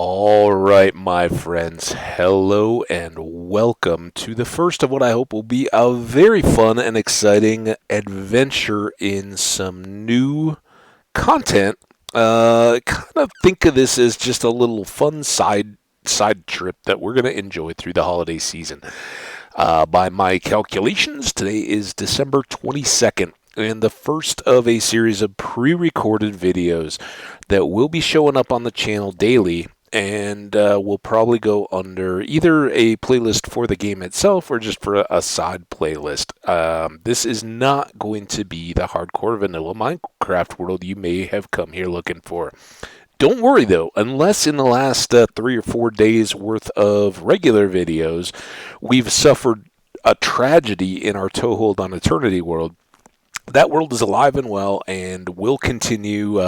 All right, my friends. Hello and welcome to the first of what I hope will be a very fun and exciting adventure in some new content. Kind of think of this as just a little fun side trip that we're going to enjoy through the holiday season. By my calculations, today is December 22nd. And the first of a series of pre-recorded videos that will be showing up on the channel daily and will probably go under either a playlist for the game itself or just for a side playlist. This is not going to be the hardcore vanilla Minecraft world you may have come here looking for. Don't worry though, unless in the last 3 or 4 days worth of regular videos, we've suffered a tragedy in our Toehold on Eternity world. That world is alive and well and will continue.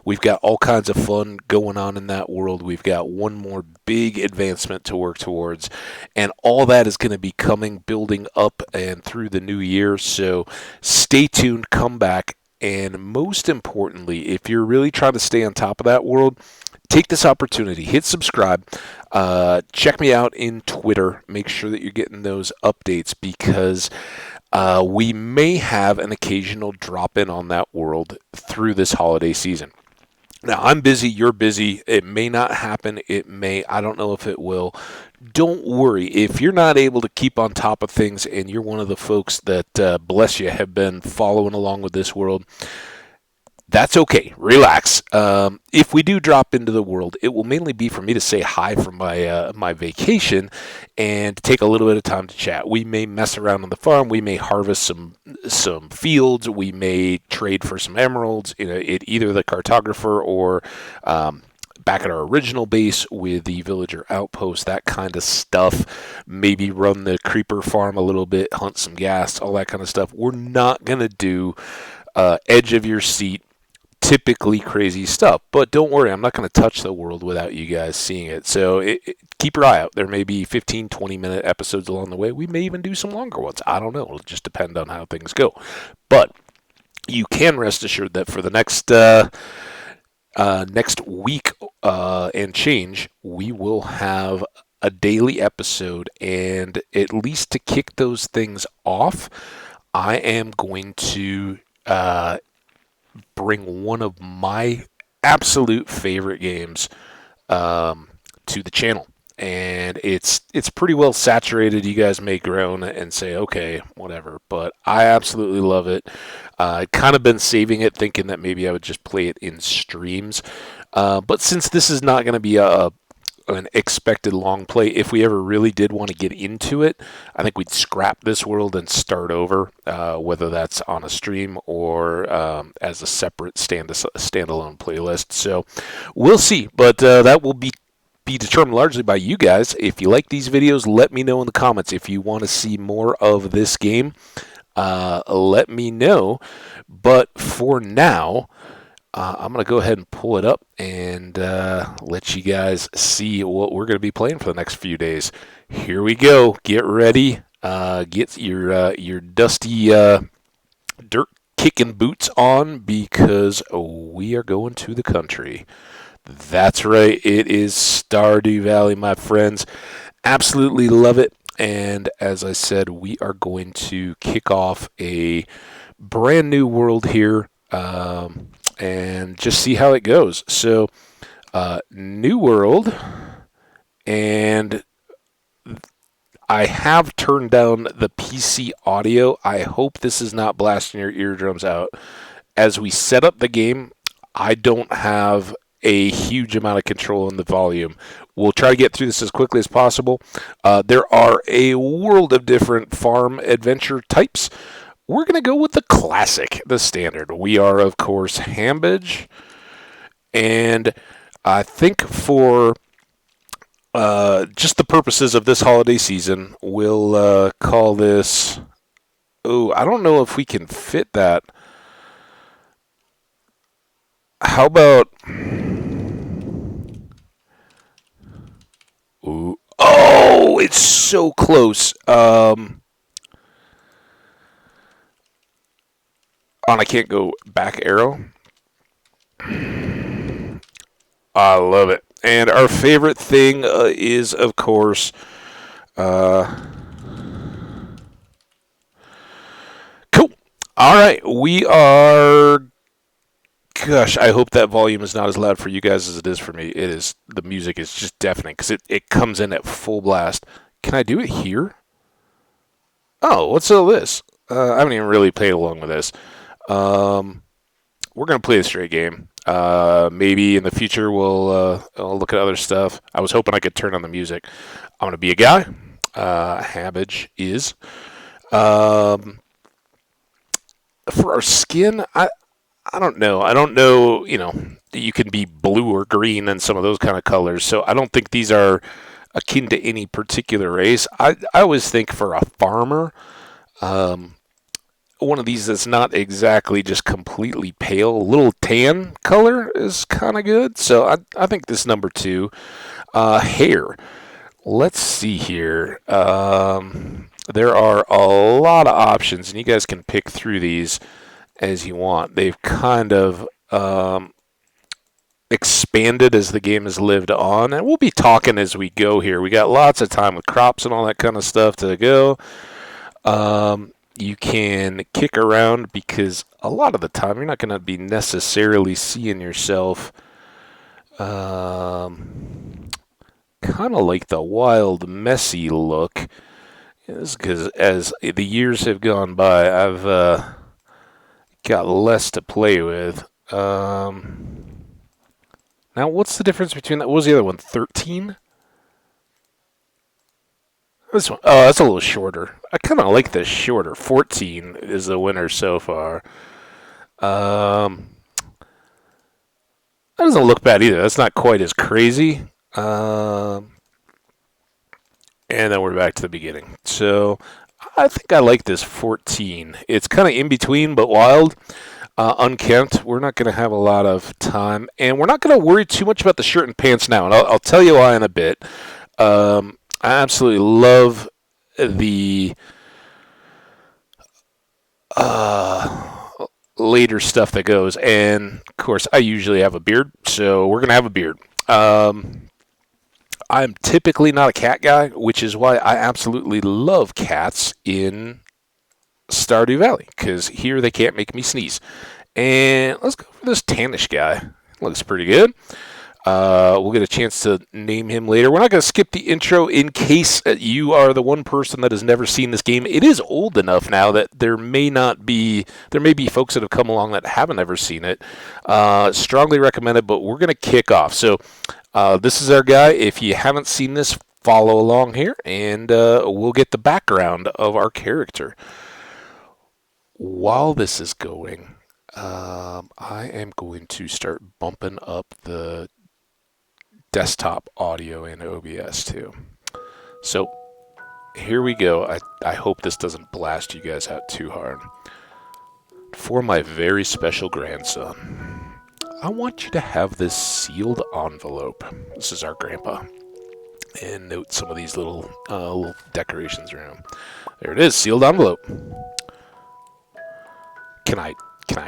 We've got all kinds of fun going on in that world. We've got one more big advancement to work towards, and all that is going to be coming, building up and through the new year. So stay tuned, come back, and most importantly, if you're really trying to stay on top of that world, take this opportunity, hit subscribe, check me out in Twitter, make sure that you're getting those updates because we may have an occasional drop in on that world through this holiday season. Now, I'm busy, you're busy. It may not happen. It may. I don't know if it will. Don't worry. If you're not able to keep on top of things and you're one of the folks that, bless you, have been following along with this world, that's okay. Relax. If we do drop into the world, it will mainly be for me to say hi from my vacation and take a little bit of time to chat. We may mess around on the farm. We may harvest some fields. We may trade for some emeralds at either the cartographer or back at our original base with the villager outpost, that kind of stuff. Maybe run the creeper farm a little bit, hunt some gas, all that kind of stuff. We're not going to do edge of your seat typically crazy stuff, but don't worry, I'm not going to touch the world without you guys seeing it. So keep your eye out. There may be 15-20 minute episodes along the way. We may even do some longer ones. I don't know. It'll just depend on how things go. But you can rest assured that for the next week and change, we will have a daily episode, and at least to kick those things off, I am going to bring one of my absolute favorite games to the channel. And it's pretty well saturated. You guys may groan and say, okay, whatever. But I absolutely love it. I've kind of been saving it, thinking that maybe I would just play it in streams. But since this is not going to be an expected long play, if we ever really did want to get into it, I think we'd scrap this world and start over, whether that's on a stream or as a separate standalone playlist. So we'll see, but that will be determined largely by you guys. If you like these videos, let me know in the comments. If you want to see more of this game, let me know. But for now, I'm going to go ahead and pull it up and let you guys see what we're going to be playing for the next few days. Here we go. Get ready. Get your dusty dirt kicking boots on because we are going to the country. That's right. It is Stardew Valley, my friends. Absolutely love it. And as I said, we are going to kick off a brand new world here. And just see how it goes. So, new world, and I have turned down the PC audio. I hope this is not blasting your eardrums out. As we set up the game, I don't have a huge amount of control in the volume. We'll try to get through this as quickly as possible. There are a world of different farm adventure types. We're going to go with the classic, the standard. We are, of course, Hambbage. And I think for just the purposes of this holiday season, we'll call this... Oh, I don't know if we can fit that. How about... Ooh. Oh, it's so close. I can't go back arrow. I love it. And our favorite thing is, of course, uh, cool. All right, we are. Gosh, I hope that volume is not as loud for you guys as it is for me. It is. The music is just deafening because it comes in at full blast. Can I do it here? Oh, what's all this? I haven't even really played along with this. Um, we're gonna play a straight game. Maybe in the future I'll look at other stuff. I was hoping I could turn on the music. I'm gonna be a guy. Hambbage is. Um, for our skin, I don't know. I don't know. You can be blue or green and some of those kind of colors. So I don't think these are akin to any particular race. I always think for a farmer, um, one of these that's not exactly just completely pale, a little tan color is kind of good. So I think this number two. Hair. Let's see here. There are a lot of options, and you guys can pick through these as you want. They've kind of expanded as the game has lived on, and we'll be talking as we go here. We got lots of time with crops and all that kind of stuff to go. You can kick around because a lot of the time you're not going to be necessarily seeing yourself kind of like the wild, messy look. Because as the years have gone by, I've got less to play with. Now, what's the difference between that? What was the other one? 13? This one. Oh, that's a little shorter. I kind of like this shorter. 14 is the winner so far. That doesn't look bad either. That's not quite as crazy. And then we're back to the beginning. So I think I like this 14. It's kind of in between, but wild. Unkempt. We're not going to have a lot of time. And we're not going to worry too much about the shirt and pants now. And I'll tell you why in a bit. I absolutely love the later stuff that goes. And, of course, I usually have a beard. So we're going to have a beard. I'm typically not a cat guy, which is why I absolutely love cats in Stardew Valley, because here they can't make me sneeze. And let's go for this tannish guy. Looks pretty good. We'll get a chance to name him later. We're not going to skip the intro in case you are the one person that has never seen this game. It is old enough now that there may be folks that have come along that haven't ever seen it. Strongly recommended, but we're going to kick off. So this is our guy. If you haven't seen this, follow along here, and we'll get the background of our character. While this is going, I am going to start bumping up the desktop audio in OBS too. So here we go. I hope this doesn't blast you guys out too hard. For my very special grandson, I want you to have this sealed envelope. This is our grandpa. And note some of these little decorations around him. There it is, sealed envelope. Can I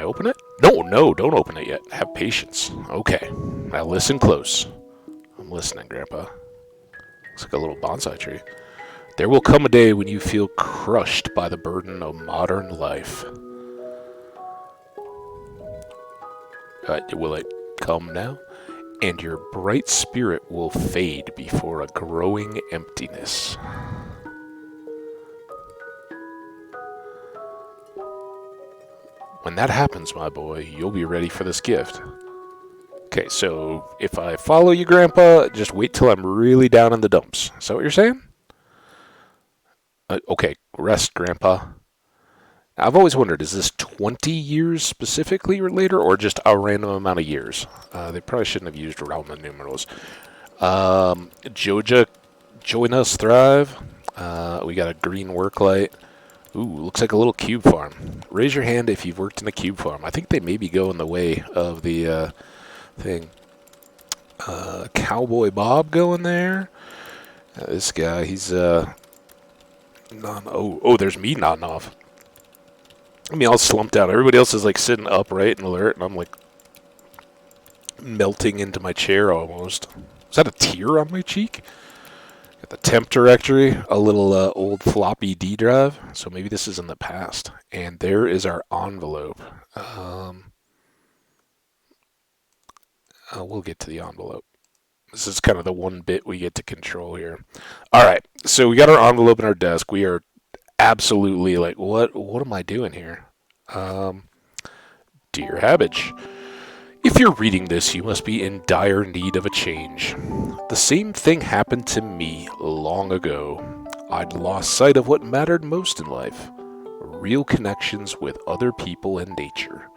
open it? No, don't open it yet. Have patience. Okay. Now listen close. I'm listening, Grandpa. Looks like a little bonsai tree. There will come a day when you feel crushed by the burden of modern life. Will it come now? And your bright spirit will fade before a growing emptiness. When that happens, my boy, you'll be ready for this gift. Okay, so if I follow you, Grandpa, just wait till I'm really down in the dumps. Is that what you're saying? Okay, rest, Grandpa. I've always wondered, is this 20 years specifically or later, or just a random amount of years? They probably shouldn't have used Roman numerals. Joja, join us, thrive. We got a green work light. Ooh, looks like a little cube farm. Raise your hand if you've worked in a cube farm. I think they maybe go in the way of the thing. Cowboy Bob going there. This guy, he's there's me nodding off. I mean, all slumped out. Everybody else is like sitting upright and alert, and I'm like melting into my chair almost. Is that a tear on my cheek? Got the temp directory, a little old floppy D drive. So maybe this is in the past. And there is our envelope. We'll get to the envelope. This is kind of the one bit we get to control here. All right, so we got our envelope in our desk. We are absolutely like, what am I doing here? Dear Hambbage, if you're reading this, you must be in dire need of a change. The same thing happened to me long ago. I'd lost sight of what mattered most in life, real connections with other people and nature.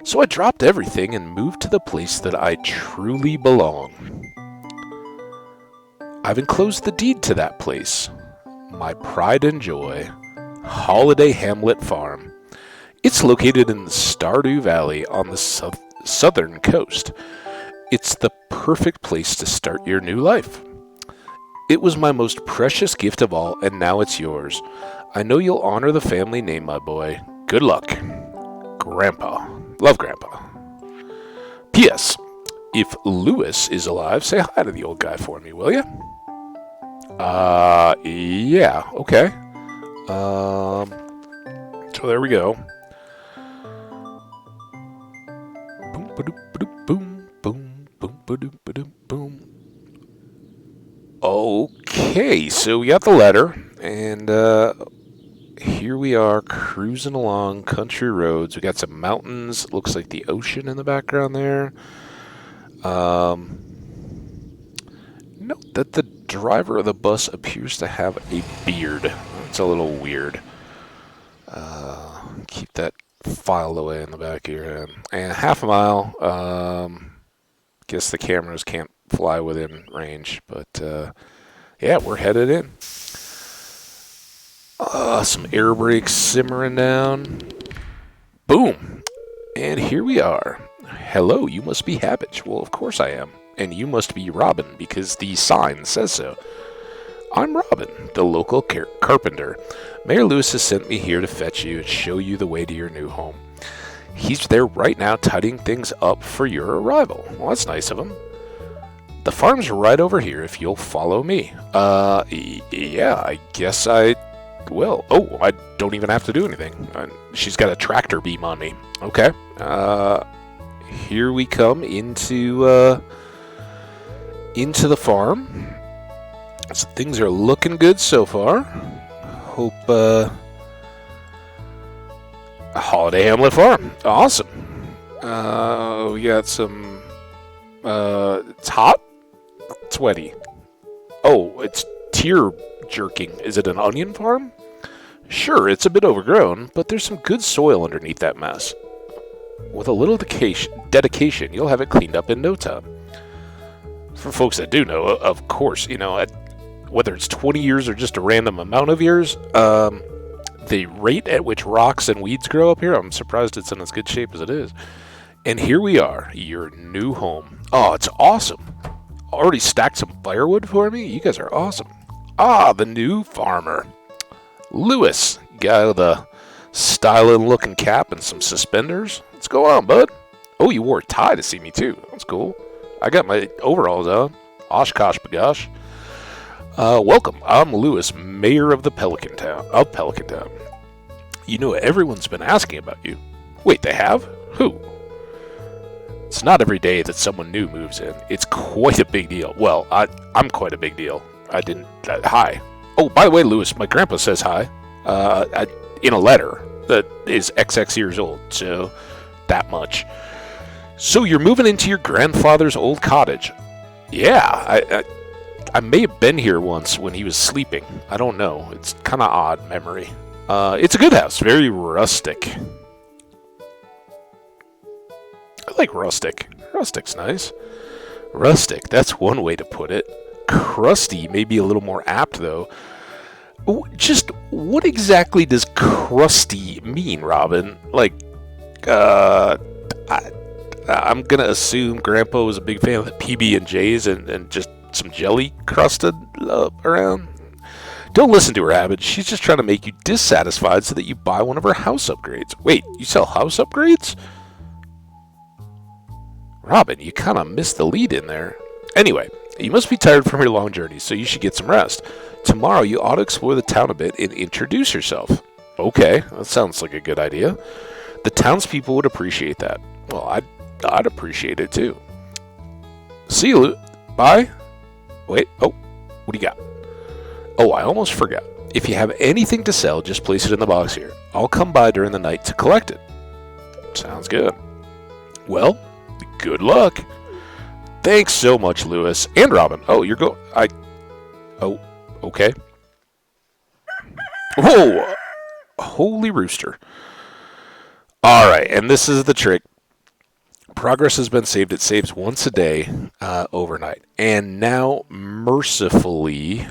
So I dropped everything and moved to the place that I truly belong. I've enclosed the deed to that place, my pride and joy, Holiday Hamlet Farm. It's located in the Stardew Valley on the southern coast. It's the perfect place to start your new life. It was my most precious gift of all, and now it's yours. I know you'll honor the family name, my boy. Good luck. Grandpa. Love, Grandpa. P.S. If Lewis is alive, say hi to the old guy for me, will you? Yeah, okay. So there we go. Boom, boom, boom, boom, boom, boom. Okay, so we got the letter, and here we are cruising along country roads. We got some mountains. Looks like the ocean in the background there. Note that the driver of the bus appears to have a beard. It's a little weird. Keep that filed away in the back of your head. And half a mile. Guess the cameras can't fly within range, but yeah, we're headed in. Some air brakes simmering down. Boom. And here we are. Hello, you must be Hambbage. Well, of course I am. And you must be Robin, because the sign says so. I'm Robin, the local carpenter. Mayor Lewis has sent me here to fetch you and show you the way to your new home. He's there right now tidying things up for your arrival. Well, that's nice of him. The farm's right over here if you'll follow me. Yeah, I guess I will. Oh, I don't even have to do anything. She's got a tractor beam on me. Okay. Here we come into the farm. So things are looking good so far. Hope Holiday Hamlet Farm. Awesome. We got some it's hot? Sweaty. Oh, it's tear jerking. Is it an onion farm? Sure, it's a bit overgrown, but there's some good soil underneath that mess. With a little dedication, you'll have it cleaned up in no time. For folks that do know, of course, whether it's 20 years or just a random amount of years, the rate at which rocks and weeds grow up here, I'm surprised it's in as good shape as it is. And here we are, your new home. Oh, it's awesome. Already stacked some firewood for me? You guys are awesome. Ah, the new farmer. Lewis, guy with a styling looking cap and some suspenders. What's going on, bud? Oh, you wore a tie to see me too. That's cool. I got my overalls on. Oshkosh bagosh. Welcome. I'm Lewis, mayor of Pelican Town. You know, everyone's been asking about you. Wait, they have? Who? It's not every day that someone new moves in. It's quite a big deal. Well, I'm quite a big deal. I didn't... hi. Oh, by the way, Lewis, my grandpa says hi. In a letter that is XX years old, so that much. So you're moving into your grandfather's old cottage. Yeah, I may have been here once when he was sleeping. I don't know. It's kind of odd memory. It's a good house. Very rustic. I like rustic. Rustic's nice. Rustic, that's one way to put it. Crusty may be a little more apt, though. Just what exactly does crusty mean, Robin? Like, I'm gonna assume Grandpa was a big fan of the PB&Js and just some jelly crusted around. Don't listen to her, Hambbage. She's just trying to make you dissatisfied so that you buy one of her house upgrades. Wait, you sell house upgrades? Robin, you kind of missed the lead in there. Anyway, You must be tired from your long journey, so you should get some rest. Tomorrow you ought to explore the town a bit and introduce yourself. Okay, that sounds like a good idea. The townspeople would appreciate that. Well, I'd appreciate it too. See you, bye. Wait, oh, what do you got? Oh, I almost forgot. If you have anything to sell, just place it in the box here. I'll come by during the night to collect it. Sounds good. Well, good luck. Thanks so much, Lewis. And Robin. Oh, you're going... Oh, okay. Whoa! Holy rooster. Alright, and this is the trick. Progress has been saved. It saves once a day overnight. And now, mercifully...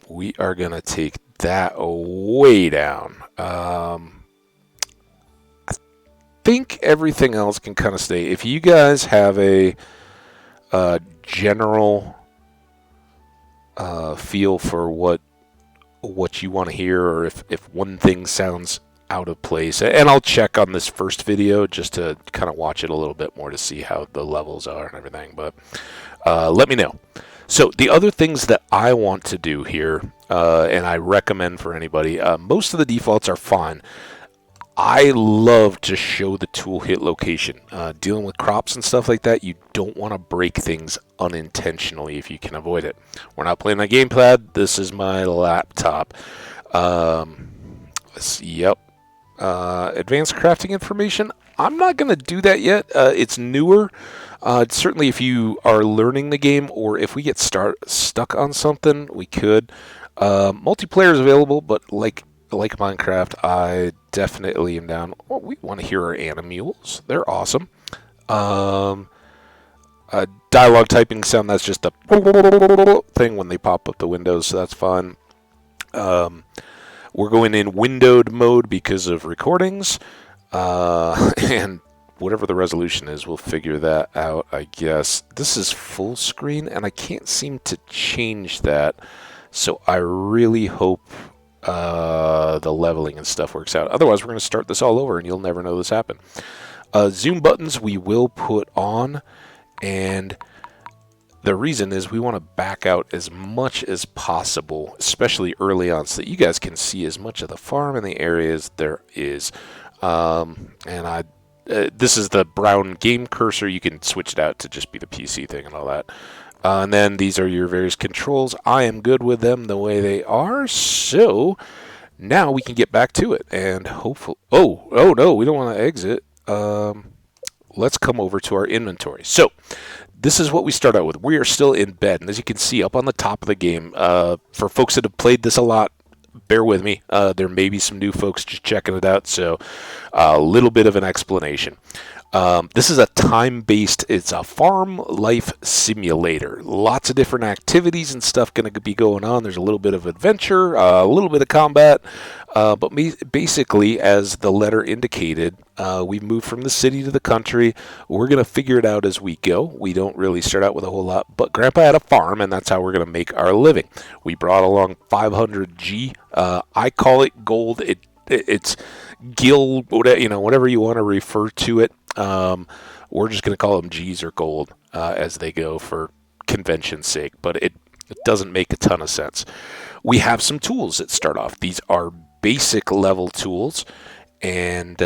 we are going to take that way down. I think everything else can kind of stay. If you guys have a general feel for what you want to hear, or if one thing sounds out of place, and I'll check on this first video just to kind of watch it a little bit more to see how the levels are and everything, but let me know. So the other things that I want to do here, and I recommend for anybody, most of the defaults are fine. I love to show the tool hit location. Dealing with crops and stuff like that, you don't want to break things unintentionally if you can avoid it. We're not playing my gamepad. This is my laptop. Yep. Advanced crafting information. I'm not going to do that yet. It's newer. Certainly if you are learning the game, or if we get stuck on something, we could. Multiplayer is available, but like Minecraft, I definitely am down. Oh, we want to hear our animules. They're awesome. Dialogue typing sound, that's just a thing when they pop up the windows, so that's fun. We're going in windowed mode because of recordings. And whatever the resolution is, we'll figure that out, I guess. This is full screen, and I can't seem to change that. So I really hope the leveling and stuff works out. Otherwise, we're going to start this all over, and you'll never know this happened. Zoom buttons we will put on, and the reason is we want to back out as much as possible, especially early on, so that you guys can see as much of the farm and the areas there is. This is the brown game cursor. You can switch it out to just be the PC thing and all that. And then these are your various controls. I am good with them the way they are. So now we can get back to it. And hopefully... Oh no, we don't want to exit. Let's come over to our inventory. So this is what we start out with. We are still in bed. And as you can see up on the top of the game, for folks that have played this a lot, bear with me. There may be some new folks just checking it out, so a little bit of an explanation. This is a time-based, it's a farm life simulator. Lots of different activities and stuff going to be going on. There's a little bit of adventure, a little bit of combat, but basically, as the letter indicated, we moved from the city to the country. We're going to figure it out as we go. We don't really start out with a whole lot, but Grandpa had a farm, and that's how we're going to make our living. We brought along 500G. I call it gold. It's gil, whatever you want to refer to it. We're just going to call them G's or gold as they go for convention's sake, but it doesn't make a ton of sense. We have some tools that start off. These are basic level tools, and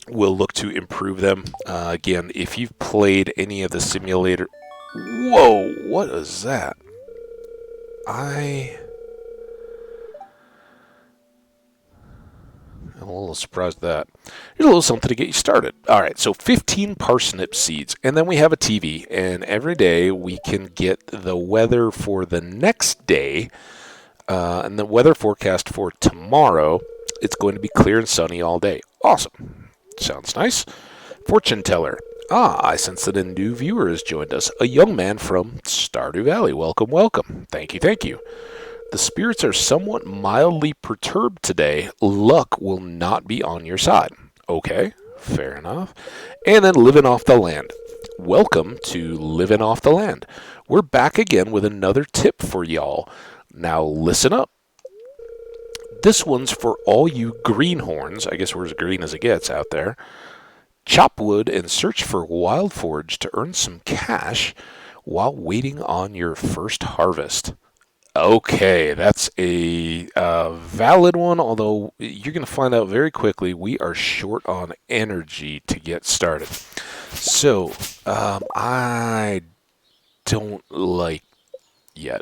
we'll look to improve them. Again, if you've played any of the simulator... Whoa, what is that? I'm a little surprised at that. Here's a little something to get you started. All right, so 15 parsnip seeds, and then we have a TV, and every day we can get the weather for the next day, and the weather forecast for tomorrow. It's going to be clear and sunny all day. Awesome. Sounds nice. Fortune teller. I sense that a new viewer has joined us. A young man from Stardew Valley. Welcome, welcome. Thank you, thank you. The spirits are somewhat mildly perturbed today. Luck will not be on your side. Okay, fair enough. And then living off the land. Welcome to Living Off the Land. We're back again with another tip for y'all. Now listen up. This one's for all you greenhorns. I guess we're as green as it gets out there. Chop wood and search for wild forage to earn some cash while waiting on your first harvest. Okay, that's a valid one, although you're going to find out very quickly we are short on energy to get started. So, I don't like yet.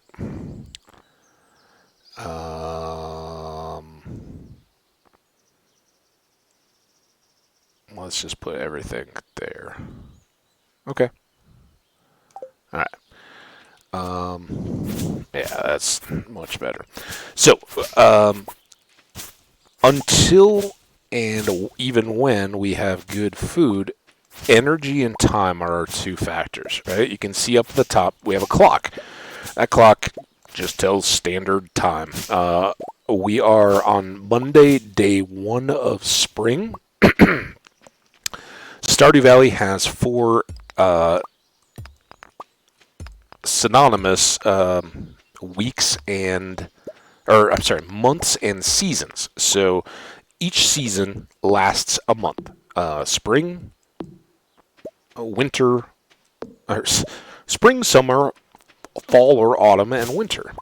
Let's just put everything there. Okay. All right. Yeah, that's much better. So, until and even when we have good food, energy and time are our two factors, right? You can see up at the top we have a clock. That clock just tells standard time. We are on Monday, day 1 of spring. Stardew Valley has 4 synonymous weeks and, or I'm sorry, months and seasons. So each season lasts a month. Spring, winter, or spring, summer, fall or autumn, and winter.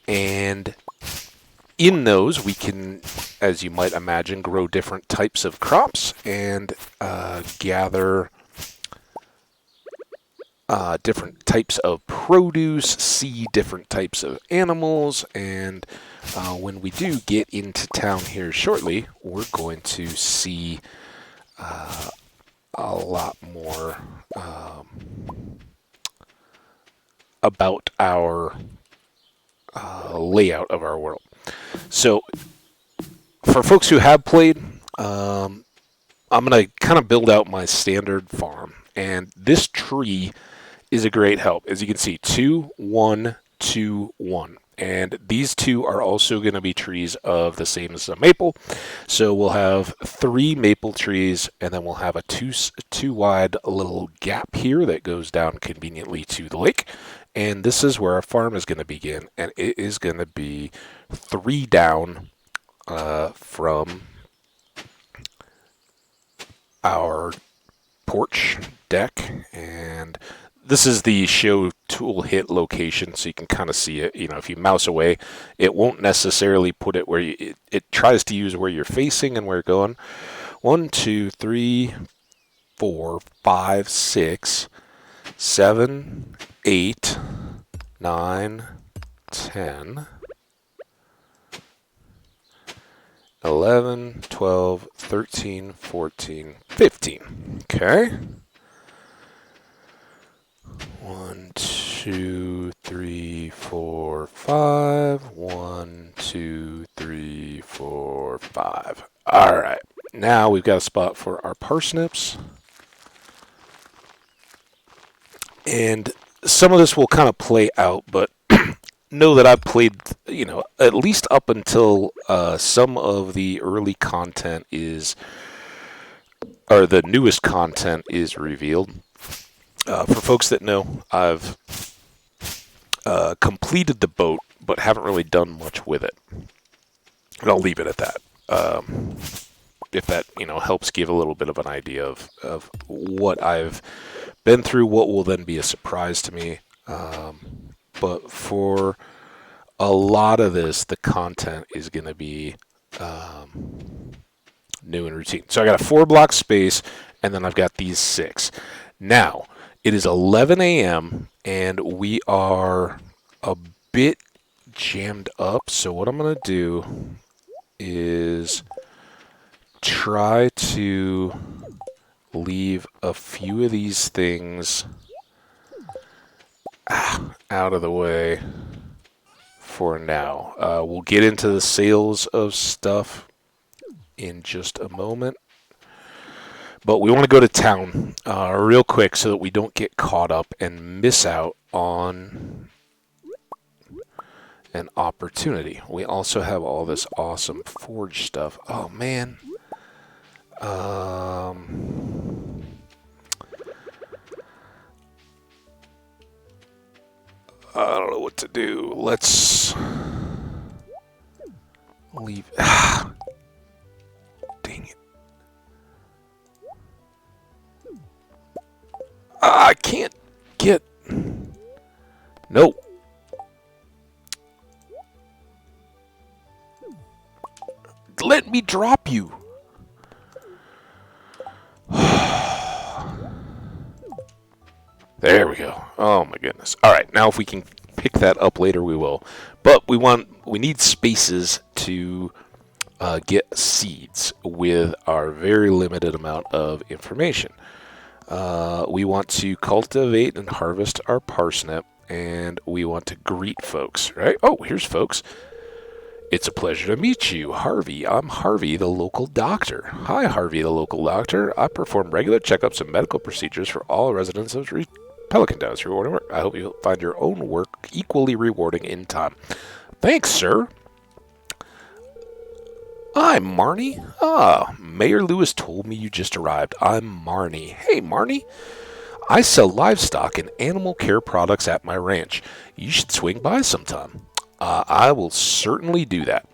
And in those, we can, as you might imagine, grow different types of crops and gather different types of produce, see different types of animals, and when we do get into town here shortly, we're going to see a lot more about our layout of our world. So, for folks who have played, I'm going to kind of build out my standard farm, and this tree is a great help. As you can see, 2, 1, 2, 1. And these 2 are also going to be trees of the same as a maple. So we'll have 3 maple trees, and then we'll have a 2 wide little gap here that goes down conveniently to the lake. And this is where our farm is going to begin. And it is going to be 3 down from our porch deck, and this is the show tool hit location, so you can kind of see it. You know, if you mouse away, it won't necessarily put it where you. It tries to use where you're facing and where you're going. 1, 2, 3, 4, 5, 6, 7, 8, 9, 10, 11, 12, 13, 14, 15. Okay. 1, 2, 3, 4, 5. 1, 2, 3, 4, 5. All right. Now we've got a spot for our parsnips. And some of this will kind of play out, but know that I've played, you know, at least up until some of the early content is, or the newest content is revealed. For folks that know, I've completed the boat, but haven't really done much with it. And I'll leave it at that. If that, you know, helps give a little bit of an idea of what I've been through, what will then be a surprise to me. But for a lot of this, the content is going to be new and routine. So I got a 4-block space, and then I've got these 6. Now, it is 11 a.m., and we are a bit jammed up. So what I'm going to do is try to leave a few of these things out of the way for now. We'll get into the sales of stuff in just a moment. But we want to go to town real quick so that we don't get caught up and miss out on an opportunity. We also have all this awesome forge stuff. Oh, man. I don't know what to do. Let's leave. Dang it. I can't get... No. Let me drop you. There we go. Oh my goodness. All right, now if we can pick that up later, we will. But we need spaces to get seeds with our very limited amount of information. We want to cultivate and harvest our parsnip, and we want to greet folks, right? Oh, here's folks. It's a pleasure to meet you, Harvey. I'm Harvey, the local doctor. Hi, Harvey, the local doctor. I perform regular checkups and medical procedures for all residents of Pelican Down's rewarding work. I hope you'll find your own work equally rewarding in time. Thanks, sir. I'm Marnie. Mayor Lewis told me you just arrived. I'm Marnie. Hey, Marnie. I sell livestock and animal care products at my ranch. You should swing by sometime. I will certainly do that.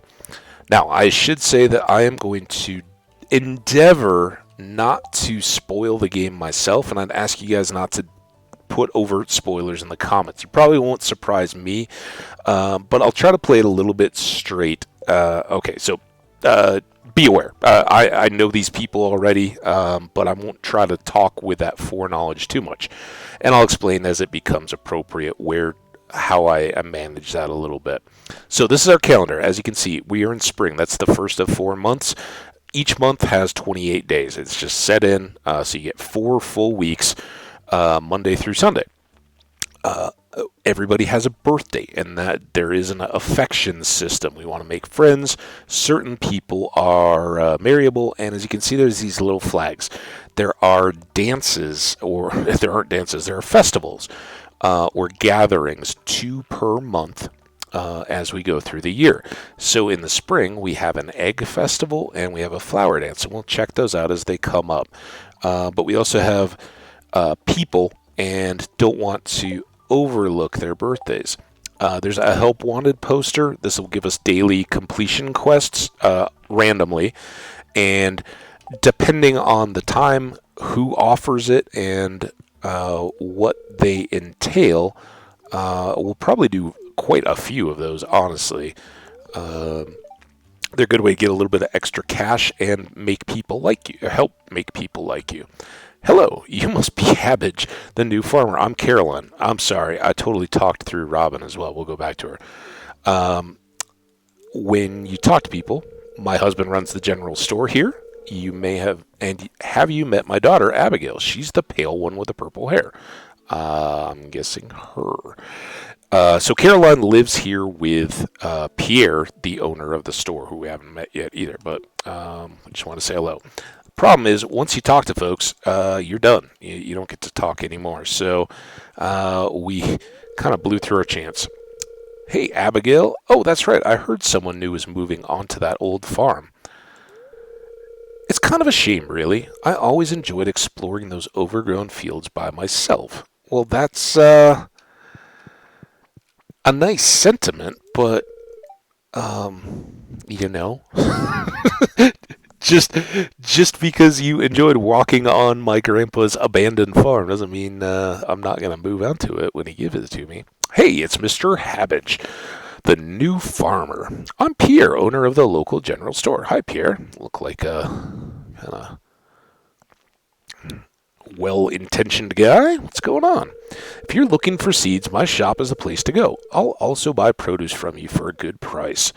Now, I should say that I am going to endeavor not to spoil the game myself, and I'd ask you guys not to put overt spoilers in the comments. You probably won't surprise me, but I'll try to play it a little bit straight. Okay, so be aware. I know these people already, but I won't try to talk with that foreknowledge too much. And I'll explain as it becomes appropriate how I manage that a little bit. So this is our calendar. As you can see, we are in spring. That's the first of 4 months. Each month has 28 days. It's just set in, so you get 4 full weeks, Monday through Sunday. Everybody has a birthday, and that there is an affection system. We want to make friends. Certain people are marriable, and as you can see, there's these little flags. There are dances, or if there aren't dances, there are festivals or gatherings, 2 per month as we go through the year. So in the spring, we have an egg festival and we have a flower dance, and we'll check those out as they come up. But we also have people and don't want to overlook their birthdays. There's a help wanted poster. This will give us daily completion quests randomly, and depending on the time, who offers it, and what they entail, we'll probably do quite a few of those, honestly. They're a good way to get a little bit of extra cash and make people like you, help make people like you. Hello, you must be Hambbage, the new farmer. I'm Caroline. I'm sorry, I totally talked through Robin as well. We'll go back to her. When you talk to people, my husband runs the general store here. You may have you met my daughter, Abigail? She's the pale one with the purple hair. I'm guessing her. So Caroline lives here with Pierre, the owner of the store, who we haven't met yet either, but I just want to say hello. Problem is, once you talk to folks, you're done. You don't get to talk anymore. So we kind of blew through our chance. Hey, Abigail. Oh, that's right. I heard someone new is moving onto that old farm. It's kind of a shame, really. I always enjoyed exploring those overgrown fields by myself. Well, that's a nice sentiment, but, you know... Just because you enjoyed walking on my grandpa's abandoned farm doesn't mean I'm not going to move onto it when he gives it to me. Hey, it's Mr. Hambbage, the new farmer. I'm Pierre, owner of the local general store. Hi, Pierre. Look like a kind of well-intentioned guy. What's going on? If you're looking for seeds, my shop is the place to go. I'll also buy produce from you for a good price.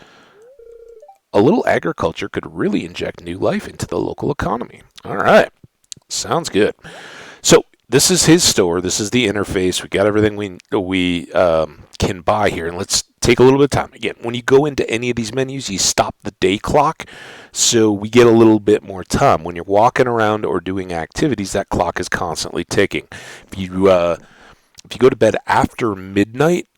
A little agriculture could really inject new life into the local economy. All right. Sounds good. So this is his store. This is the interface. We got everything we can buy here. And let's take a little bit of time. Again, when you go into any of these menus, you stop the day clock. So we get a little bit more time. When you're walking around or doing activities, that clock is constantly ticking. If you go to bed after midnight,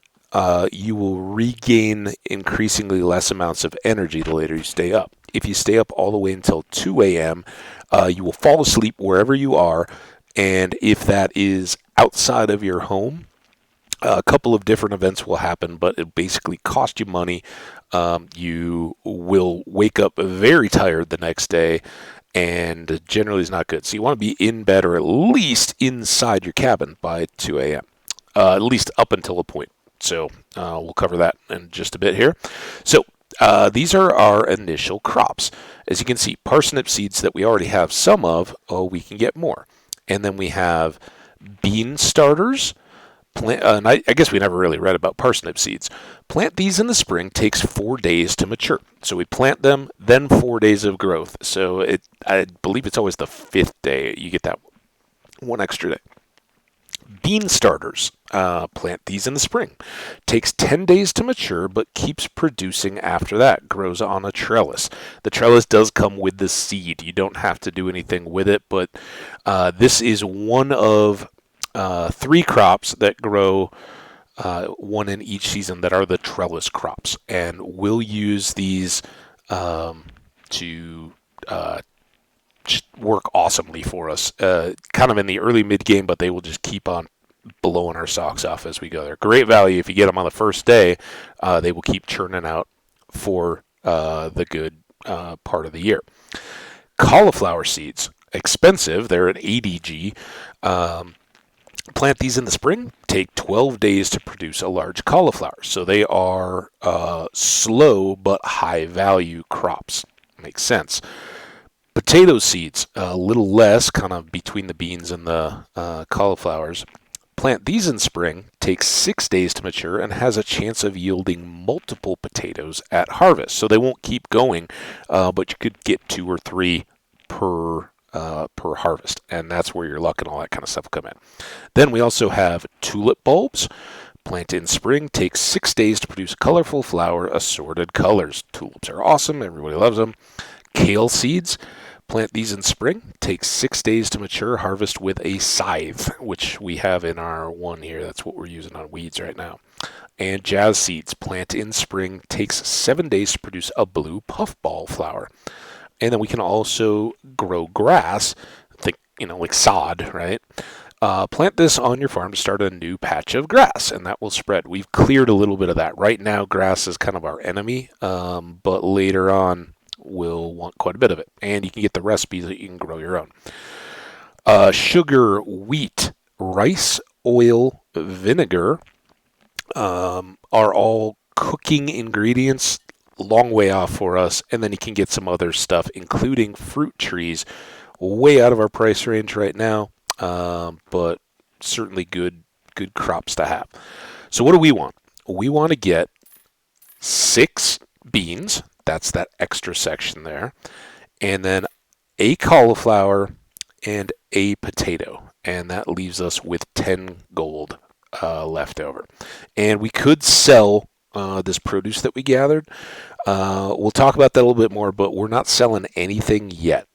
you will regain increasingly less amounts of energy the later you stay up. If you stay up all the way until 2 a.m., you will fall asleep wherever you are, and if that is outside of your home, a couple of different events will happen, but it basically cost you money. You will wake up very tired the next day, and generally is not good. So you want to be in bed or at least inside your cabin by 2 a.m., at least up until a point. So we'll cover that in just a bit here. So these are our initial crops. As you can see, parsnip seeds that we already have some of, we can get more. And then we have bean starters. And I guess we never really read about parsnip seeds. Plant these in the spring, takes 4 days to mature. So we plant them, then 4 days of growth. So I believe it's always the 5th day you get that one extra day. Bean starters, plant these in the spring. Takes 10 days to mature, but keeps producing after that. Grows on a trellis. The trellis does come with the seed. You don't have to do anything with it, but this is one of 3 crops that grow, one in each season, that are the trellis crops. And we'll use these to work awesomely for us, kind of in the early mid game, but they will just keep on blowing our socks off as we go. They're great value if you get them on the first day. They will keep churning out for the good part of the year. Cauliflower seeds, expensive. They're an ADG. Plant these in the spring. Take 12 days to produce a large cauliflower. So they are slow but high value crops. Makes sense. Potato seeds, a little less, kind of between the beans and the cauliflowers. Plant these in spring, takes 6 days to mature, and has a chance of yielding multiple potatoes at harvest. So they won't keep going, but you could get 2 or 3 per harvest, and that's where your luck and all that kind of stuff come in. Then we also have tulip bulbs. Plant in spring, takes 6 days to produce colorful flower, assorted colors. Tulips are awesome, everybody loves them. Kale seeds, plant these in spring, takes 6 days to mature, harvest with a scythe, which we have in our one here. That's what we're using on weeds right now. And jazz seeds, plant in spring, takes 7 days to produce a blue puffball flower. And then we can also grow grass, think, like sod, right? Plant this on your farm to start a new patch of grass, and that will spread. We've cleared a little bit of that. Right now, grass is kind of our enemy, but later on, we'll want quite a bit of it. And you can get the recipes that you can grow your own. Sugar, wheat, rice, oil, vinegar are all cooking ingredients, long way off for us. And then you can get some other stuff, including fruit trees, way out of our price range right now, but certainly good crops to have. So what do we want? We want to get 6 beans. That's that extra section there. And then a cauliflower and a potato. And that leaves us with 10 gold left over. And we could sell this produce that we gathered. We'll talk about that a little bit more, but we're not selling anything yet.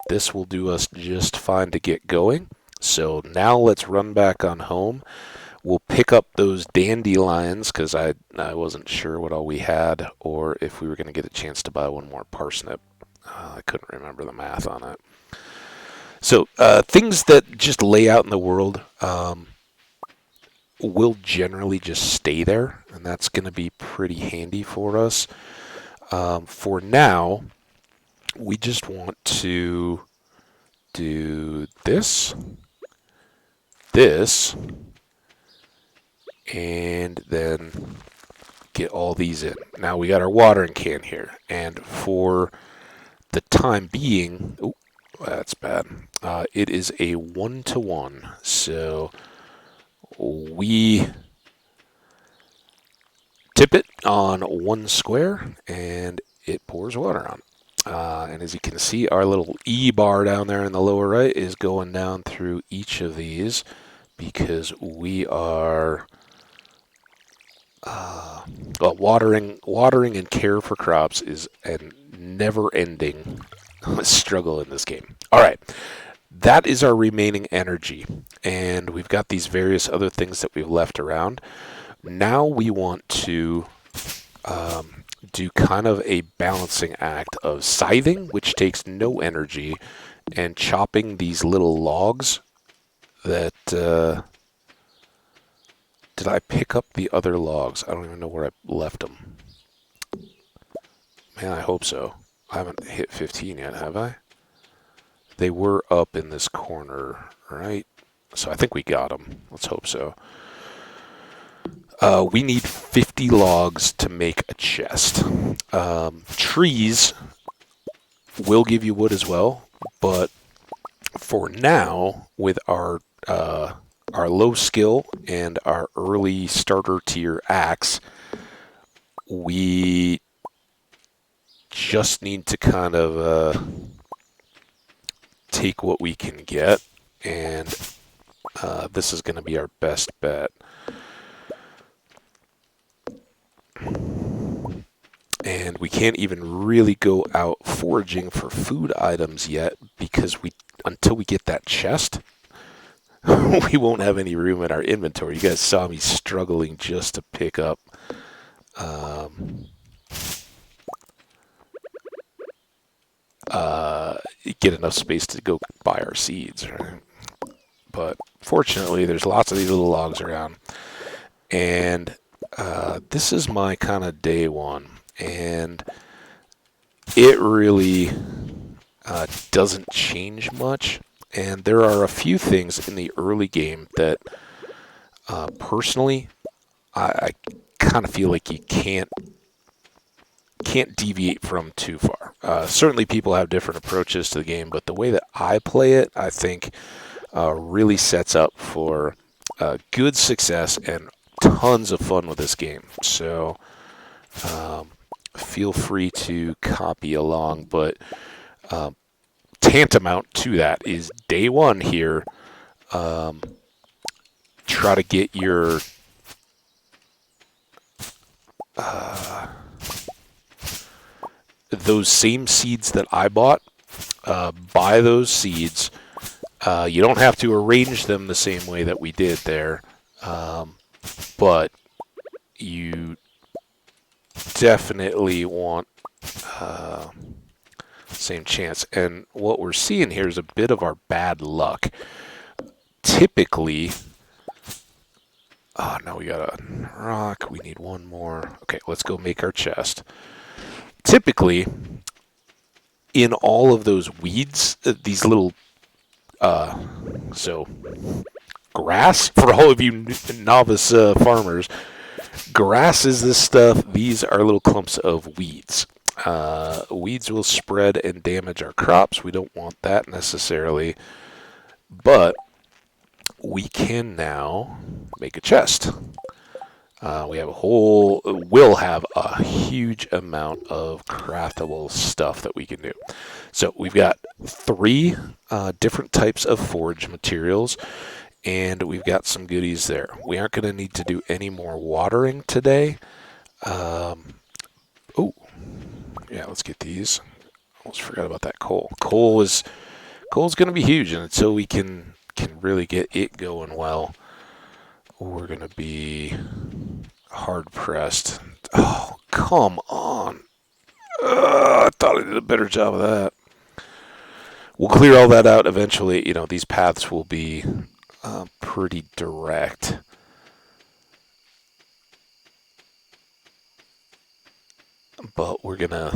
This will do us just fine to get going. So now let's run back on home. We'll pick up those dandelions because I wasn't sure what all we had or if we were going to get a chance to buy one more parsnip. I couldn't remember the math on it. So things that just lay out in the world will generally just stay there, and that's going to be pretty handy for us. For now, we just want to do this, and then get all these in. Now we got our watering can here, and for the time being, oh, that's bad. It is a 1-to-1, so we tip it on 1 square, and it pours water on. And as you can see, our little E bar down there in the lower right is going down through each of these because we are watering and care for crops is a never-ending struggle in this game. All right, that is our remaining energy, and we've got these various other things that we've left around. Now we want to do kind of a balancing act of scything, which takes no energy, and chopping these little logs that... Did I pick up the other logs? I don't even know where I left them. Man, I hope so. I haven't hit 15 yet, have I? They were up in this corner, right? So I think we got them. Let's hope so. We need 50 logs to make a chest. Trees will give you wood as well, but for now, with our low skill and our early starter tier axe, we just need to kind of take what we can get, and this is going to be our best bet. And we can't even really go out foraging for food items yet because until we get that chest, we won't have any room in our inventory. You guys saw me struggling just to pick up get enough space to go buy our seeds, right? But fortunately, there's lots of these little logs around, and this is my kind of day one, and it really doesn't change much. And there are a few things in the early game that, personally, I kind of feel like you can't deviate from too far. Certainly, people have different approaches to the game, but the way that I play it, I think, really sets up for good success and tons of fun with this game. So feel free to copy along, but tantamount to that is day one here. Try to get your those same seeds that I bought. Buy those seeds. You don't have to arrange them the same way that we did there, but you definitely want same chance. And what we're seeing here is a bit of our bad luck. Typically, oh no, we got a rock. We need one more. Okay, let's go make our chest. Typically, in all of those weeds, these little, so grass, for all of you novice farmers, grass is this stuff. These are little clumps of weeds. Weeds will spread and damage our crops. We don't want that necessarily, but we can now make a chest. We'll have a huge amount of craftable stuff that we can do. So we've got 3 different types of forage materials, and we've got some goodies there. We aren't going to need to do any more watering today. Oh, yeah, let's get these. Almost forgot about that coal. Coal's going to be huge, and until we can really get it going well, we're going to be hard pressed. Oh, come on. I thought I did a better job of that. We'll clear all that out eventually. You know, these paths will be pretty direct. But we're going to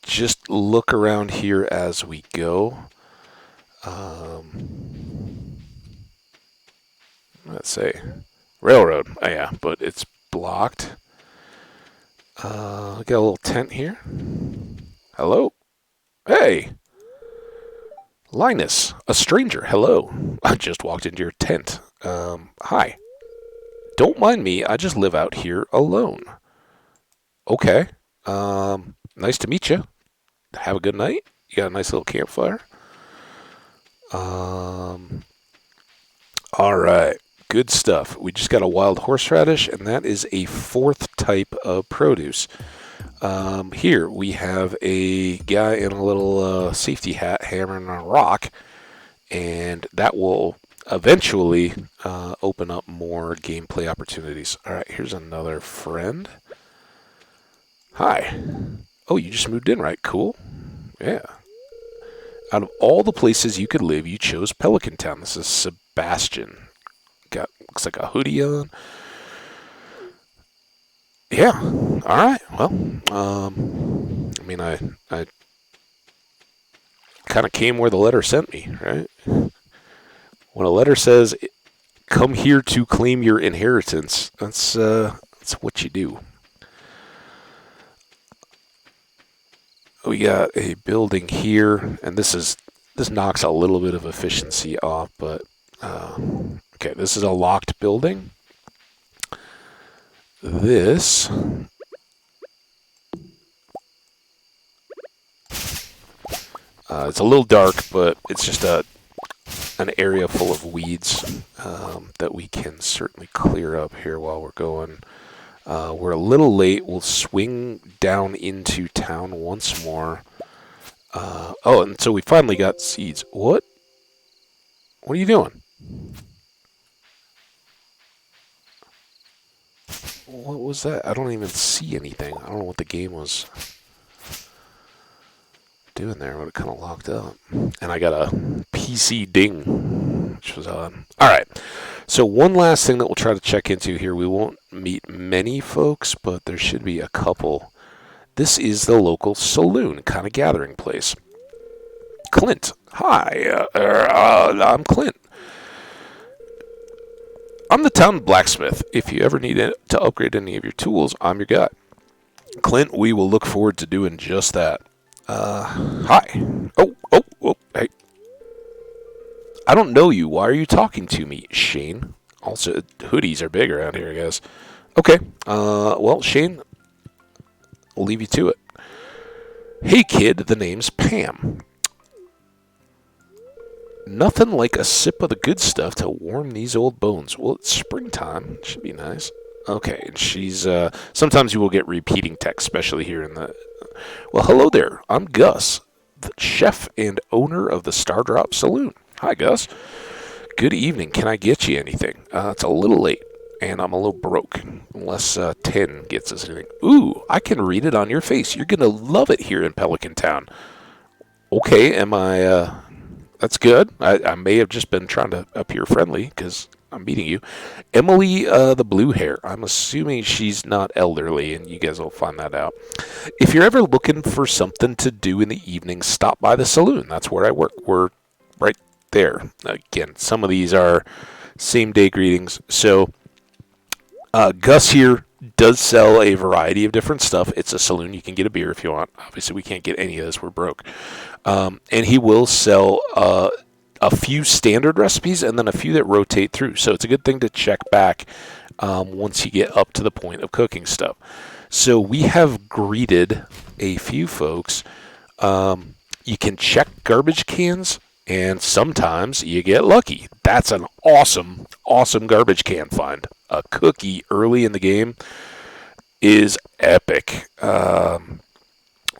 just look around here as we go. Let's say railroad. Oh, yeah, but it's blocked. Got a little tent here. Hello. Hey. Linus, a stranger. Hello. I just walked into your tent. Hi. Don't mind me. I just live out here alone. Okay. Nice to meet you. Have a good night. You got a nice little campfire. All right. Good stuff. We just got a wild horseradish, and that is a 4th type of produce. Here we have a guy in a little safety hat hammering on a rock, and that will eventually open up more gameplay opportunities. All right, here's another friend. Hi. Oh, you just moved in, right? Cool. Yeah. Out of all the places you could live, you chose Pelican Town. This is Sebastian. Looks like a hoodie on. Yeah. All right. Well, I mean, I kind of came where the letter sent me, right? When a letter says, come here to claim your inheritance, that's what you do. We got a building here, and this knocks a little bit of efficiency off, but okay, this is a locked building. This it's a little dark, but it's just an area full of weeds that we can certainly clear up here while we're going. We're a little late. We'll swing down into town once more. Oh, and so we finally got seeds. What? What are you doing? What was that? I don't even see anything. I don't know what the game was doing there, but it kind of locked up. And I got a PC ding, which was odd. All right. So one last thing that we'll try to check into here. We won't meet many folks, but there should be a couple. This is the local saloon, kind of gathering place. Clint. Hi. I'm Clint. I'm the town blacksmith. If you ever need to upgrade any of your tools, I'm your guy. Clint, we will look forward to doing just that. Hi. Oh, hey. I don't know you. Why are you talking to me, Shane? Also, hoodies are big around here, I guess. Okay. Well, Shane, we'll leave you to it. Hey, kid, the name's Pam. Nothing like a sip of the good stuff to warm these old bones. Well, it's springtime. It should be nice. Okay, and she's, sometimes you will get repeating text, especially here in the... Well, hello there. I'm Gus, the chef and owner of the Stardrop Saloon. Hi, Gus. Good evening. Can I get you anything? It's a little late, and I'm a little broke, unless 10 gets us anything. Ooh, I can read it on your face. You're going to love it here in Pelican Town. Okay, am I... That's good. I may have just been trying to appear friendly because I'm meeting you. Emily, the blue hair. I'm assuming she's not elderly, and you guys will find that out. If you're ever looking for something to do in the evening, stop by the saloon. That's where I work. We're right there. Again, some of these are same-day greetings. So Gus here does sell a variety of different stuff. It's a saloon. You can get a beer if you want. Obviously, we can't get any of this. We're broke. And he will sell a few standard recipes and then a few that rotate through. So it's a good thing to check back once you get up to the point of cooking stuff. So we have greeted a few folks. You can check garbage cans, and sometimes you get lucky. That's an awesome, awesome garbage can find. A cookie early in the game is epic.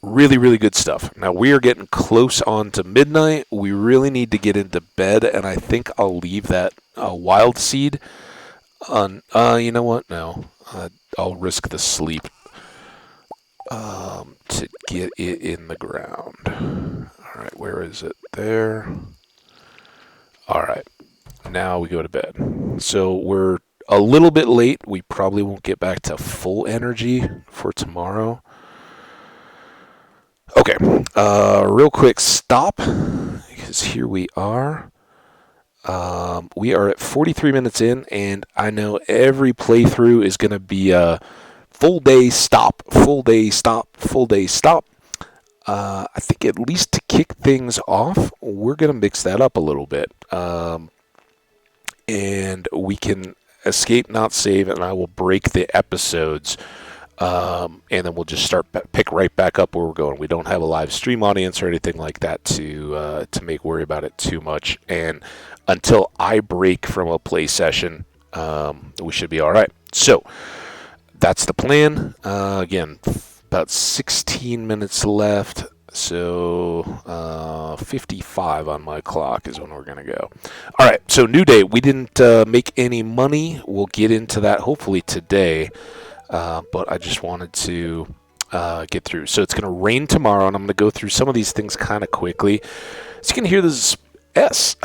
Really, really good stuff. Now, we are getting close on to midnight. We really need to get into bed, and I think I'll leave that wild seed on... you know what? No. I'll risk the sleep to get it in the ground. All right, where is it? There. All right. Now we go to bed. So we're a little bit late. We probably won't get back to full energy for tomorrow. Okay, real quick stop, because here we are. We are at 43 minutes in, and I know every playthrough is going to be a full day stop, full day stop, full day stop. I think at least to kick things off, we're going to mix that up a little bit. And we can escape, not save, and I will break the episodes. And then we'll just pick right back up where we're going. We don't have a live stream audience or anything like that to make worry about it too much. And until I break from a play session, we should be all right. So that's the plan. Again, about 16 minutes left. So 55 on my clock is when we're going to go. All right, so new day. We didn't make any money. We'll get into that hopefully today. But I just wanted to get through. So it's going to rain tomorrow, and I'm going to go through some of these things kind of quickly. So you can hear this S.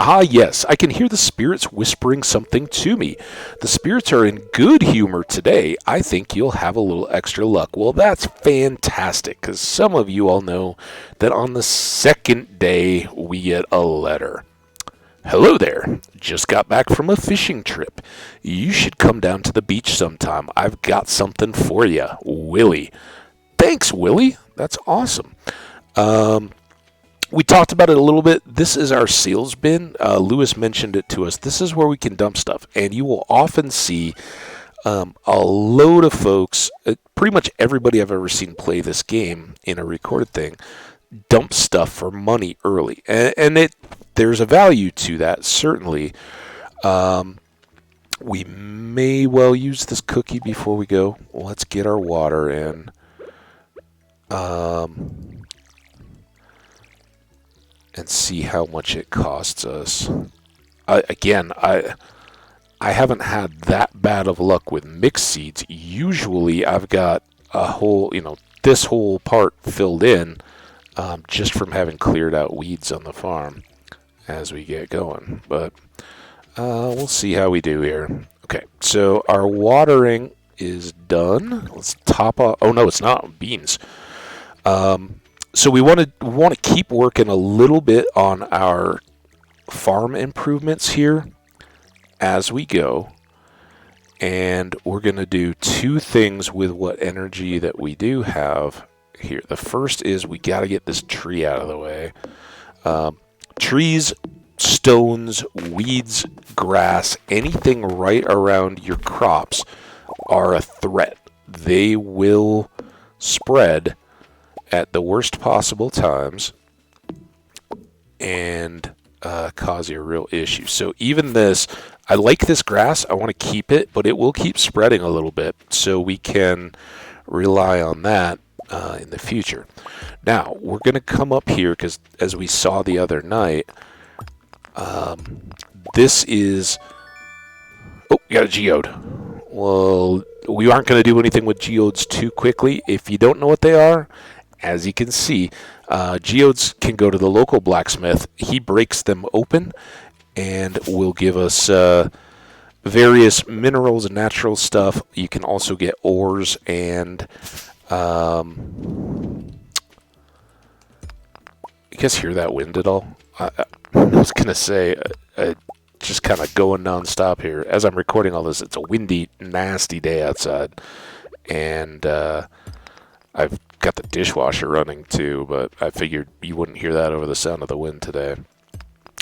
Ah, yes, I can hear the spirits whispering something to me. The spirits are in good humor today. I think you'll have a little extra luck. Well, that's fantastic, because some of you all know that on the second day we get a letter. Hello there. Just got back from a fishing trip. You should come down to the beach sometime. I've got something for you. Willie. Thanks, Willie. That's awesome. We talked about it a little bit. This is our sales bin. Lewis mentioned it to us. This is where we can dump stuff. And you will often see a load of folks, pretty much everybody I've ever seen play this game in a recorded thing, dump stuff for money early. And there's a value to that, certainly. We may well use this cookie before we go. Let's get our water in. And see how much it costs us. I haven't had that bad of luck with mixed seeds. Usually I've got a whole, this whole part filled in just from having cleared out weeds on the farm as we get going. But we'll see how we do here. Okay, so our watering is done. Let's top off. Oh, no, it's not. Beans. So we want to keep working a little bit on our farm improvements here as we go. And we're going to do two things with what energy that we do have here. The first is we got to get this tree out of the way. Trees, stones, weeds, grass, anything right around your crops are a threat. They will spread at the worst possible times and cause you a real issue. So even this, I like this grass. I want to keep it, but it will keep spreading a little bit, so we can rely on that in the future. Now, we're going to come up here because as we saw the other night, this is... Oh, we got a geode. Well, we aren't going to do anything with geodes too quickly. If you don't know what they are, as you can see, geodes can go to the local blacksmith. He breaks them open and will give us various minerals and natural stuff. You can also get ores and... you guys hear that wind at all? I was going to say, just kind of going non-stop here. As I'm recording all this, it's a windy, nasty day outside. And I've got the dishwasher running too, but I figured you wouldn't hear that over the sound of the wind today.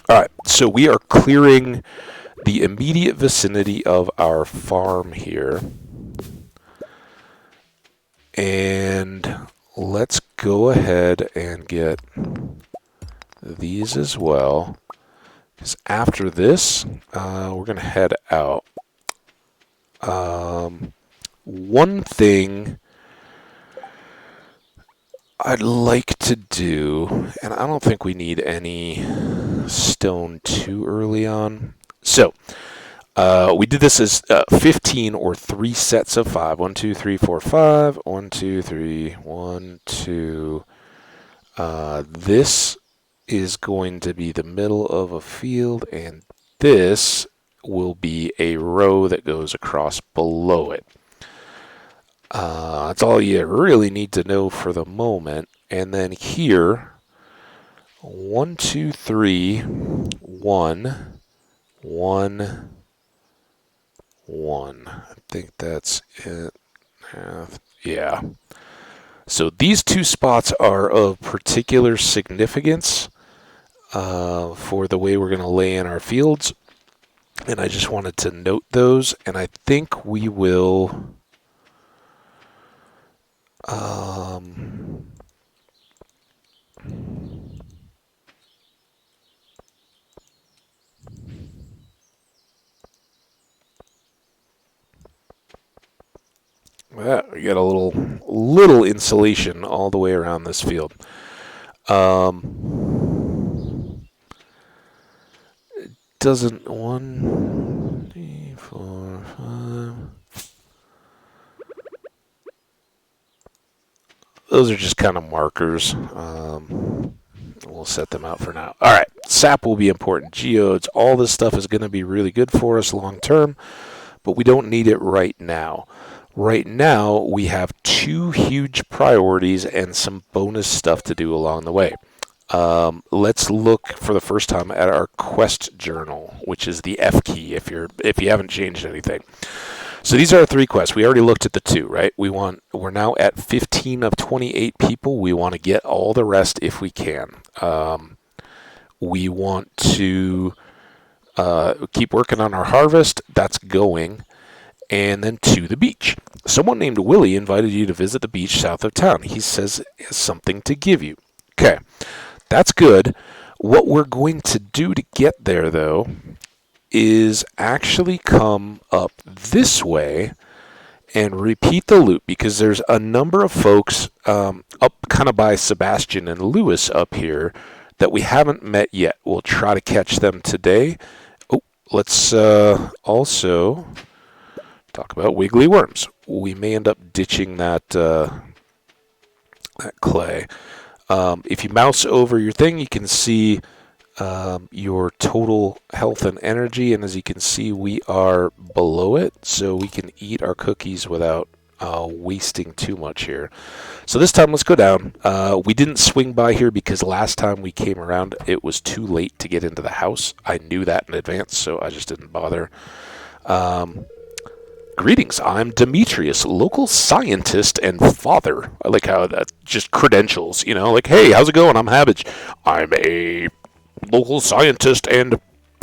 Alright, so we are clearing the immediate vicinity of our farm here. And let's go ahead and get these as well. Because after this, we're going to head out. One thing I'd like to do, and I don't think we need any stone too early on. So, we did this as 15 or 3 sets of 5. 1, 2, 3, 4, 5. 1, 2, 3, 1, 2. This is going to be the middle of a field, and this will be a row that goes across below it. That's all you really need to know for the moment. And then here, 1, 2, 3, 1, 1, 1. I think that's it. Yeah. So these two spots are of particular significance for the way we're going to lay in our fields. And I just wanted to note those. And I think we will... Yeah, we got a little insulation all the way around this field. It doesn't 1, 3, 4, 5. Those are just kind of markers. We'll set them out for now. All right, Sap will be important. Geodes, all this stuff is going to be really good for us long term, but we don't need it right now. Right now, we have 2 huge priorities and some bonus stuff to do along the way. Let's look for the first time at our quest journal, which is the F key if you haven't changed anything. So these are our 3 quests. We already looked at the 2, right? We're now at 15 of 28 people. We want to get all the rest if we can. We want to keep working on our harvest. That's going. And then to the beach. Someone named Willie invited you to visit the beach south of town. He says he has something to give you. Okay, that's good. What we're going to do to get there, though, is actually come up this way and repeat the loop, because there's a number of folks up kind of by Sebastian and Lewis up here that we haven't met yet. We'll try to catch them today. Oh, let's also talk about wiggly worms. We may end up ditching that clay. If you mouse over your thing, you can see your total health and energy, and as you can see, we are below it, so we can eat our cookies without wasting too much here. So this time, let's go down. We didn't swing by here because last time we came around, it was too late to get into the house. I knew that in advance, so I just didn't bother. Greetings, I'm Demetrius, local scientist and father. I like how that just credentials, like, hey, how's it going? I'm Hambbage. I'm a local scientist and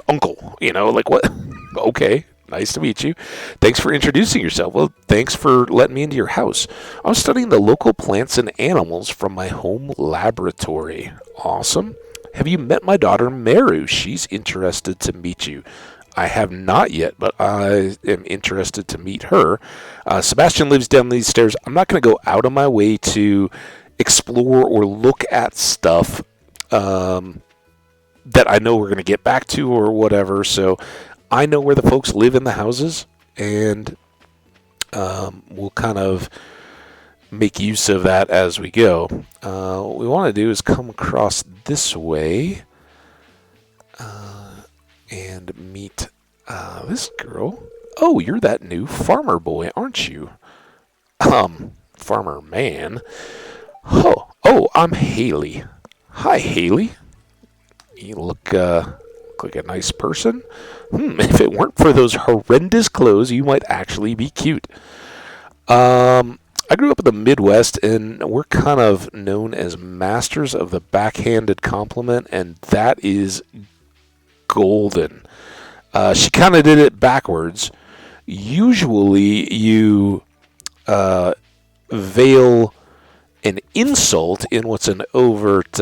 uncle, like what? Okay, nice to meet you. Thanks for introducing yourself. Well, thanks for letting me into your house. I'm studying the local plants and animals from my home laboratory. Awesome. Have you met my daughter, Meru? She's interested to meet you. I have not yet, but I am interested to meet her. Sebastian lives down these stairs. I'm not going to go out of my way to explore or look at stuff that I know we're going to get back to or whatever. So I know where the folks live in the houses, and we'll kind of make use of that as we go. What we want to do is come across this way and meet this girl. Oh, you're that new farmer boy, aren't you? Farmer man. Oh, I'm Haley. Hi, Haley. You look like a nice person. If it weren't for those horrendous clothes, you might actually be cute. I grew up in the Midwest, and we're kind of known as masters of the backhanded compliment, and that is golden. She kind of did it backwards. Usually you veil an insult in what's an overt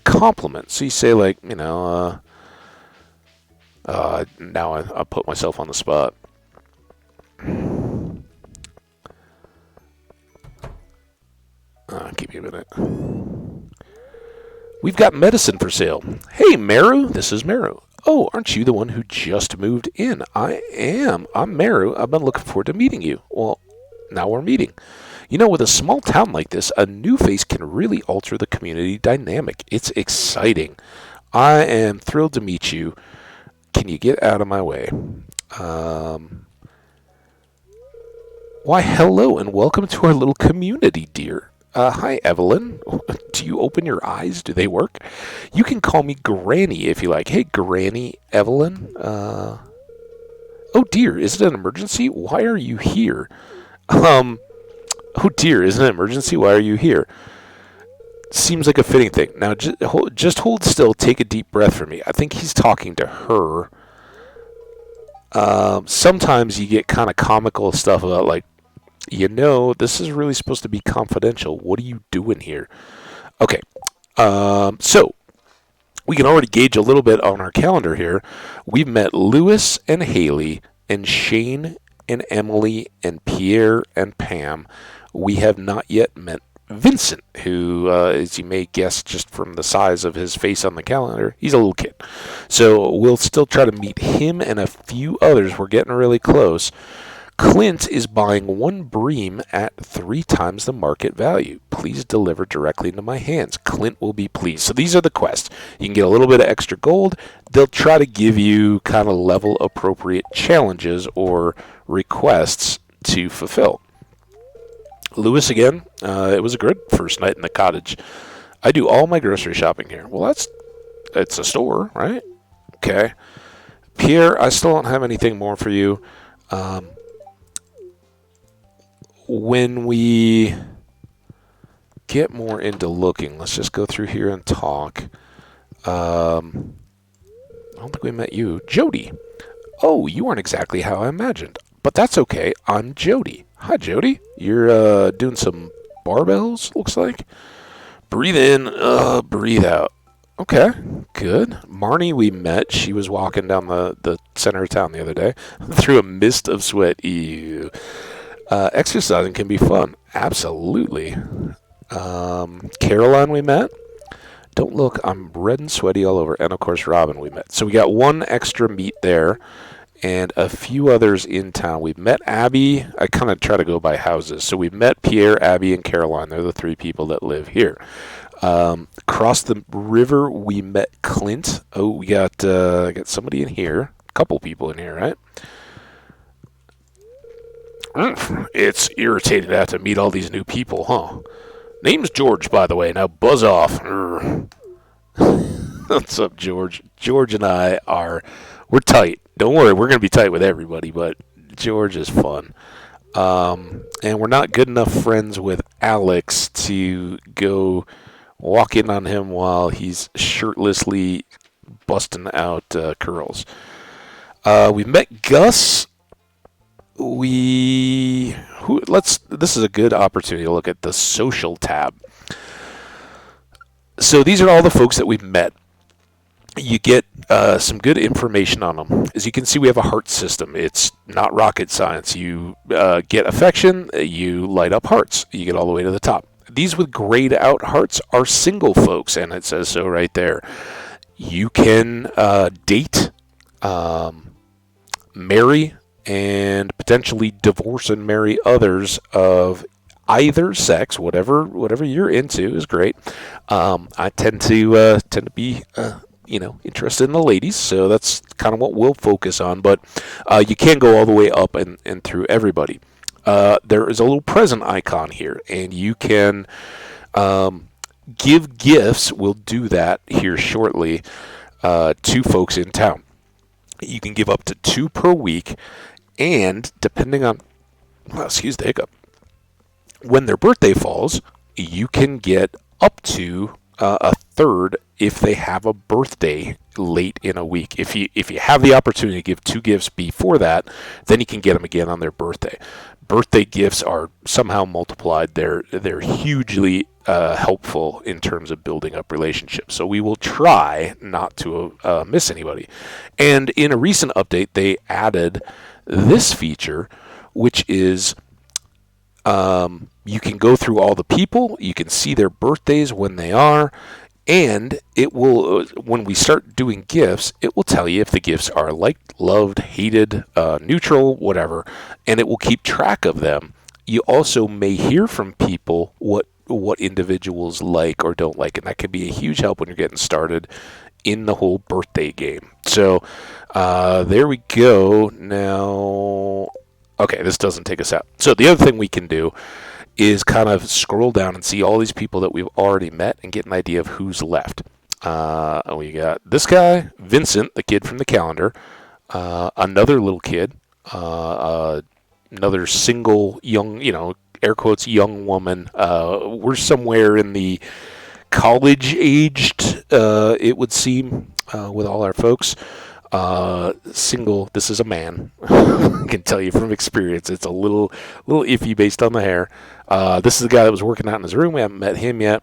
compliment. So you say, like, now I put myself on the spot. Give me a minute. We've got medicine for sale. Hey, Meru, this is Meru. Oh, aren't you the one who just moved in? I am. I'm Meru. I've been looking forward to meeting you. Well, now we're meeting. With a small town like this, a new face can really alter the community dynamic. It's exciting. I am thrilled to meet you. Can you get out of my way? Why, hello, and welcome to our little community, dear. Hi, Evelyn. Do you open your eyes? Do they work? You can call me Granny if you like. Hey, Granny Evelyn. Oh, dear, is it an emergency? Why are you here? Oh, dear, is it an emergency? Why are you here? Seems like a fitting thing. Now, just hold still. Take a deep breath for me. I think he's talking to her. Sometimes you get kind of comical stuff about, like, this is really supposed to be confidential. What are you doing here? Okay, so we can already gauge a little bit on our calendar here. We've met Lewis and Haley and Shane and Emily and Pierre and Pam. We have not yet met Vincent, who, as you may guess just from the size of his face on the calendar, he's a little kid. So we'll still try to meet him and a few others. We're getting really close. Clint is buying one bream at 3 times the market value. Please deliver directly into my hands. Clint will be pleased. So these are the quests. You can get a little bit of extra gold. They'll try to give you kind of level appropriate challenges or requests to fulfill. Lewis again. It was a good first night in the cottage. I do all my grocery shopping here. Well, it's a store, right? Okay. Pierre, I still don't have anything more for you. When we get more into looking, let's just go through here and talk. I don't think we met you. Jody. Oh, you aren't exactly how I imagined. But that's okay. I'm Jody. Hi, Jody. You're doing some barbells, looks like. Breathe in, breathe out. Okay, good. Marnie we met. She was walking down the center of town the other day through a mist of sweat. Ew. Exercising can be fun. Absolutely. Caroline we met. Don't look, I'm red and sweaty all over. And, of course, Robin we met. So we got one extra meet there and a few others in town. We've met Abby. I kind of try to go by houses. So we've met Pierre, Abby, and Caroline. They're the 3 people that live here. Across the river, we met Clint. Oh, we got somebody in here. A couple people in here, right? It's irritating to have to meet all these new people, huh? Name's George, by the way. Now buzz off. What's up, George? George and I we're tight. Don't worry, we're going to be tight with everybody, but George is fun. And we're not good enough friends with Alex to go walk in on him while he's shirtlessly busting out curls. We met Gus. This is a good opportunity to look at the social tab. So these are all the folks that we've met. You get some good information on them. As you can see, we have a heart system. It's not rocket science. You get affection, you light up hearts. You get all the way to the top. These with grayed out hearts are single folks, and it says so right there. You can date, marry, and potentially divorce and marry others of either sex. Whatever you're into is great. I tend to be interested in the ladies, so that's kind of what we'll focus on. But you can go all the way up and through everybody. There is a little present icon here, and you can give gifts. We'll do that here shortly to folks in town. You can give up to 2 per week, and depending on, excuse the hiccup, when their birthday falls, you can get up to a third if they have a birthday late in a week. If you have the opportunity to give 2 gifts before that, then you can get them again on their birthday. Birthday gifts are somehow multiplied. They're hugely helpful in terms of building up relationships. So we will try not to miss anybody. And in a recent update, they added this feature, which is you can go through all the people. You can see their birthdays when they are. And it will, when we start doing gifts, it will tell you if the gifts are liked, loved, hated, neutral, whatever, and it will keep track of them. You also may hear from people what individuals like or don't like, and that can be a huge help when you're getting started in the whole birthday game. So there we go. Now, okay, this doesn't take us out. So the other thing we can do is kind of scroll down and see all these people that we've already met and get an idea of who's left. We got this guy, Vincent, the kid from the calendar, another little kid, another single young, air quotes, young woman. We're somewhere in the college-aged, it would seem, with all our folks. Single, this is a man. I can tell you from experience, it's a little iffy based on the hair. This is the guy that was working out in his room. We haven't met him yet.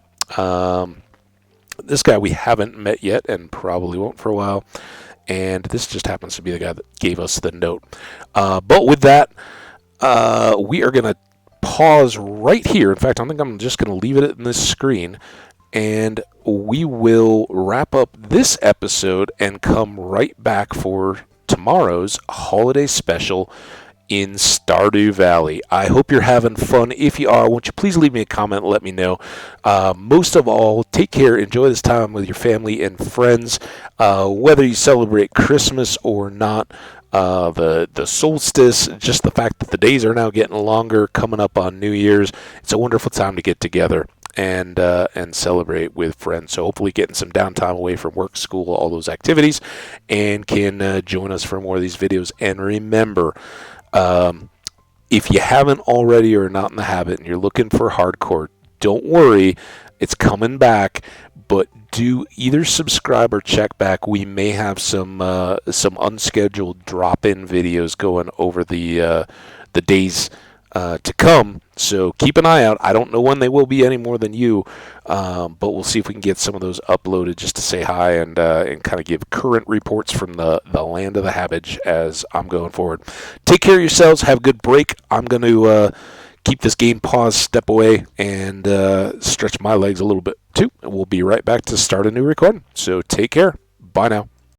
This guy we haven't met yet and probably won't for a while. And this just happens to be the guy that gave us the note. But with that, we are going to pause right here. In fact, I think I'm just going to leave it in this screen. And we will wrap up this episode and come right back for tomorrow's holiday special in Stardew Valley. I hope you're having fun. If you are, won't you please leave me a comment and let me know. Most of all, take care. Enjoy this time with your family and friends. Whether you celebrate Christmas or not, the solstice, just the fact that the days are now getting longer, coming up on New Year's, it's a wonderful time to get together and celebrate with friends. So hopefully getting some downtime away from work, school, all those activities, and can join us for more of these videos. And remember, if you haven't already or are not in the habit and you're looking for hardcore, don't worry, it's coming back. But do either subscribe or check back. We may have some unscheduled drop-in videos going over the days to come. So keep an eye out. I don't know when they will be any more than you, but we'll see if we can get some of those uploaded just to say hi and kind of give current reports from the land of the Hambbage as I'm going forward. Take care of yourselves. Have a good break. I'm going to keep this game paused, step away, and stretch my legs a little bit too. And we'll be right back to start a new recording. So take care. Bye now.